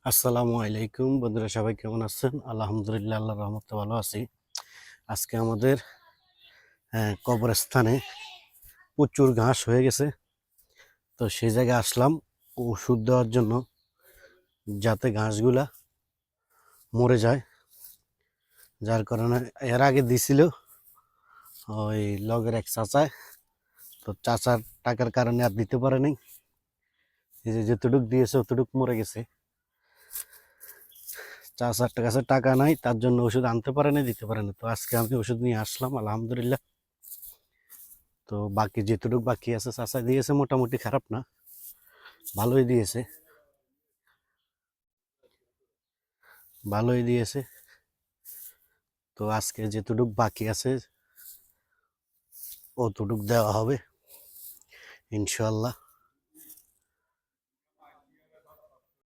আসসালামু আলাইকুম বন্ধুরা, সবাই কেমন আছেন? আলহামদুলিল্লাহ, আল্লাহর রহমতে ভালো আছি। আজকে আমাদের কবরস্থানে প্রচুর ঘাস হয়ে গেছে। তো সেই জায়গায় আসলাম ওষুধ দেওয়ার জন্য, যাতে ঘাসগুলা মরে যায়। যার কারণে এর আগে দিছিল ওই লগের এক চাচায়, তো চাচার টাকার কারণে আর দিতে পারে নাই। এই যে যতটুক দিয়েছে অতটুক মরে গেছে। চাচার কাছে টাকা নাই, তার জন্য ওষুধ আনতে পারে না, দিতে পারে না। তো আজকে আমি ওষুধ নিয়ে আসলাম আলহামদুলিল্লাহ। তো বাকি যেটুকু বাকি আছে চাচা দিয়েছে, মোটামুটি খারাপ না, ভালোই দিয়েছে, ভালোই দিয়েছে। তো আজকে যেটুকু বাকি আছে অতটুক দেওয়া হবে ইনশাল্লাহ।